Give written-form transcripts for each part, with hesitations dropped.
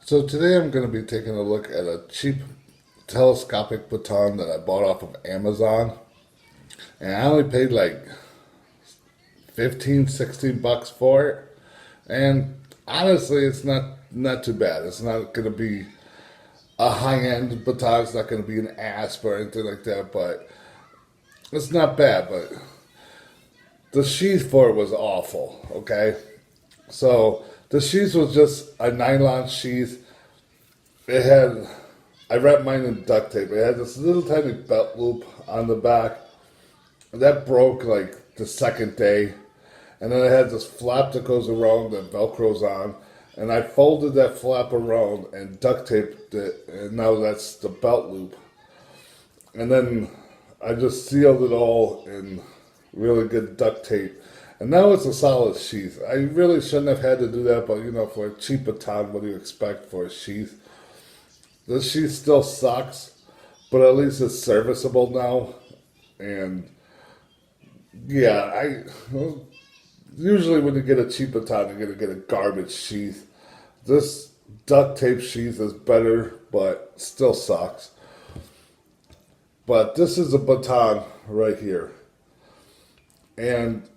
So today I'm going to be taking a look at a cheap telescopic baton that I bought off of Amazon. And I only paid like 15, 16 bucks for it. And honestly, it's not too bad. It's not going to be a high-end baton. It's not going to be an asp or anything like that. But it's not bad. But the sheath for it was awful, okay? So the sheath was just a nylon sheath. It had, I wrapped mine in duct tape. It had this little tiny belt loop on the back. That broke like the second day. And then it had this flap that goes around that Velcro's on. And I folded that flap around and duct taped it. And now that's the belt loop. And then I just sealed it all in really good duct tape. And now it's a solid sheath. I really shouldn't have had to do that, but you know, for a cheap baton, what do you expect for a sheath? The sheath still sucks, but at least it's serviceable now. And yeah, usually when you get a cheap baton, you're gonna get a garbage sheath. This duct tape sheath is better, but still sucks. But this is a baton right here. And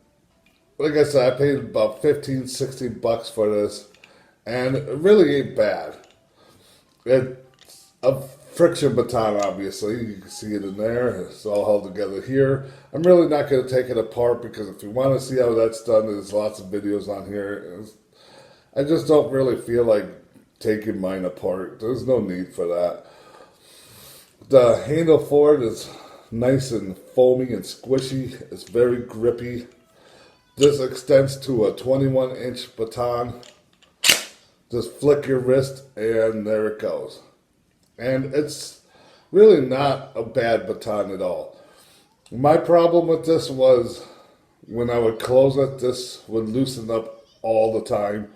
like I said, I paid about 15, 16 bucks for this, and it really ain't bad. It's a friction baton, obviously. You can see it in there. It's all held together here. I'm really not going to take it apart because if you want to see how that's done, there's lots of videos on here. I just don't really feel like taking mine apart. There's no need for that. The handle for it is nice and foamy and squishy. It's very grippy. This extends to a 21-inch baton. Just flick your wrist and there it goes. And it's really not a bad baton at all. My problem with this was when I would close it, this would loosen up all the time.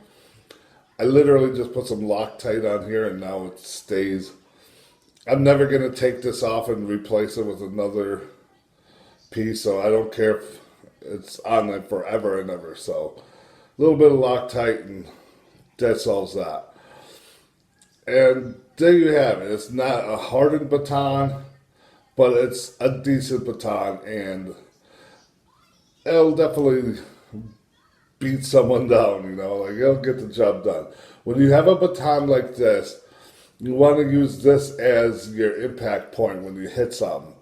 I literally just put some Loctite on here and now it stays. I'm never going to take this off and replace it with another piece, so I don't care if it's on there forever and ever. So a little bit of Loctite and that solves that. And there you have it. It's not a hardened baton, but it's a decent baton, and it'll definitely beat someone down, you know, like it'll get the job done. When you have a baton like this, you want to use this as your impact point when you hit something.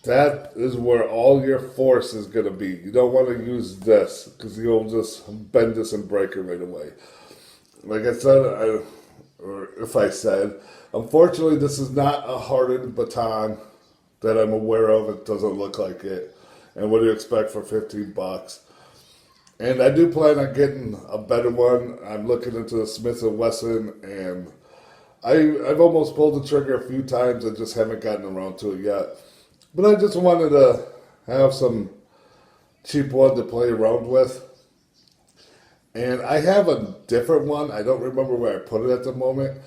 That is where all your force is going to be. You don't want to use this because you'll just bend this and break it right away. Like I said, or if I said, unfortunately, this is not a hardened baton that I'm aware of. It doesn't look like it. And what do you expect for 15 bucks? And I do plan on getting a better one. I'm looking into the Smith & Wesson, and I've almost pulled the trigger a few times. I just haven't gotten around to it yet. But I just wanted to have some cheap one to play around with. And I have a different one. I don't remember where I put it at the moment.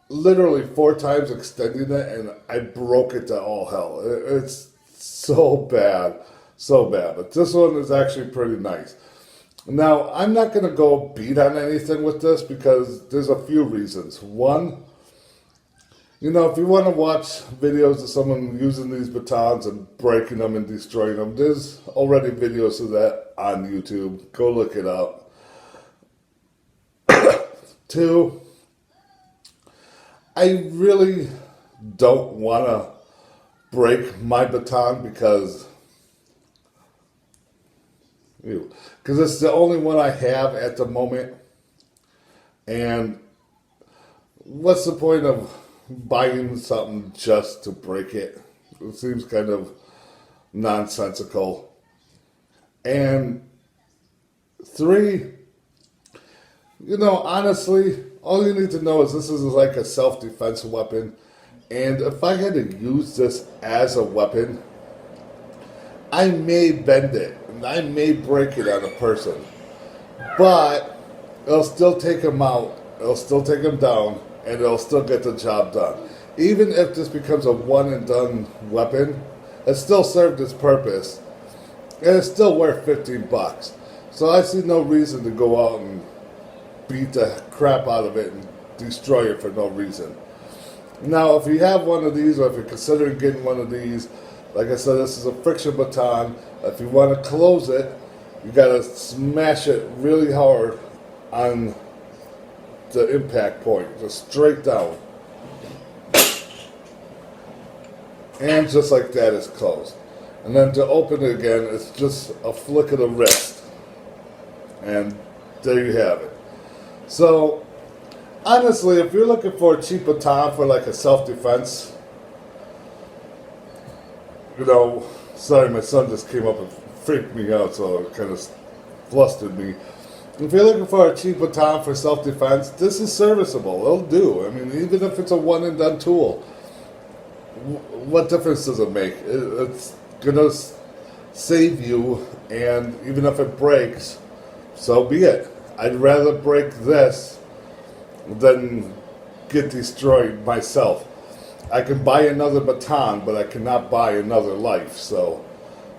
Literally 4 times extending it, and I broke it to all hell. It's so bad. So bad. But this one is actually pretty nice. Now, I'm not going to go beat on anything with this because there's a few reasons. One, you know, if you want to watch videos of someone using these batons and breaking them and destroying them, there's already videos of that on YouTube. Go look it up. 2, I really don't want to break my baton because it's the only one I have at the moment. And what's the point of buying something just to break it? It seems kind of nonsensical. And 3, you know, honestly, all you need to know is this is like a self-defense weapon. And if I had to use this as a weapon, I may bend it and I may break it on a person. But it'll still take him out, it'll still take him down, and it'll still get the job done. Even if this becomes a one-and-done weapon, it still served its purpose, and it's still worth 15 bucks. So I see no reason to go out and beat the crap out of it and destroy it for no reason. Now, if you have one of these, or if you're considering getting one of these, like I said, this is a friction baton. If you want to close it, you gotta smash it really hard on the impact point, just straight down. And just like that, it's closed. And then to open it again, it's just a flick of the wrist. And there you have it. So, honestly, if you're looking for a cheap baton for like a self-defense, sorry, my son just came up and freaked me out, so it kind of flustered me. If you're looking for a cheap baton for self-defense, this is serviceable. It'll do. I mean, even if it's a one-and-done tool, what difference does it make? It's going to save you, and even if it breaks, so be it. I'd rather break this than get destroyed myself. I can buy another baton, but I cannot buy another life. So,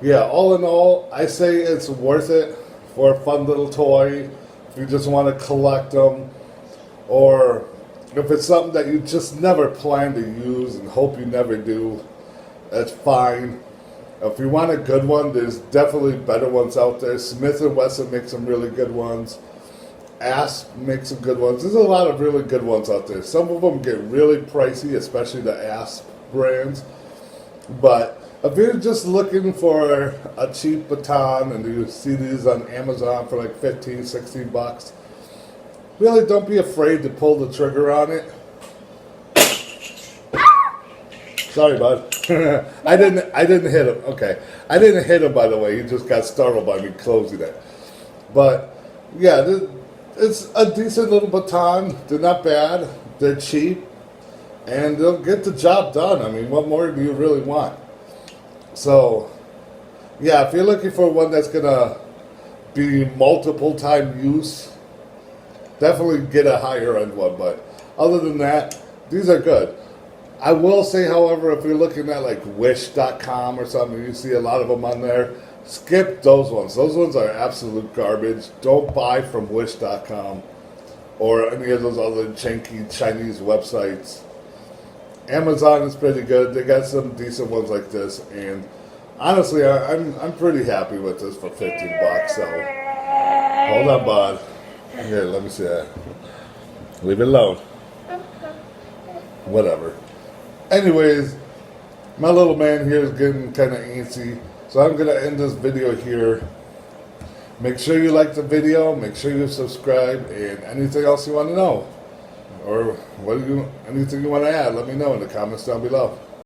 yeah, all in all, I say it's worth it for a fun little toy. If you just want to collect them, or if it's something that you just never plan to use and hope you never do, that's fine. If you want a good one, there's definitely better ones out there. Smith & Wesson makes some really good ones. Asp makes some good ones. There's a lot of really good ones out there. Some of them get really pricey, especially the Asp brands. But if you're just looking for a cheap baton and you see these on Amazon for like 15, 16 bucks, really don't be afraid to pull the trigger on it. Sorry, bud. I didn't hit him. Okay. I didn't hit him, by the way. He just got startled by me closing it. But, yeah, it's a decent little baton. They're not bad. They're cheap. And they'll get the job done. I mean, what more do you really want? So, yeah, if you're looking for one that's going to be multiple time use, definitely get a higher end one. But other than that, these are good. I will say, however, if you're looking at like Wish.com or something, you see a lot of them on there, skip those ones. Those ones are absolute garbage. Don't buy from Wish.com or any of those other janky Chinese websites. Amazon is pretty good. They got some decent ones like this, and honestly, I'm pretty happy with this for 15 bucks. So hold on, bud. Here, let me see that. Leave it alone. Whatever. Anyways, my little man here is getting kind of antsy, so I'm going to end this video here. Make sure you like the video, make sure you subscribe, and anything else you want to know, or anything you want to add, let me know in the comments down below.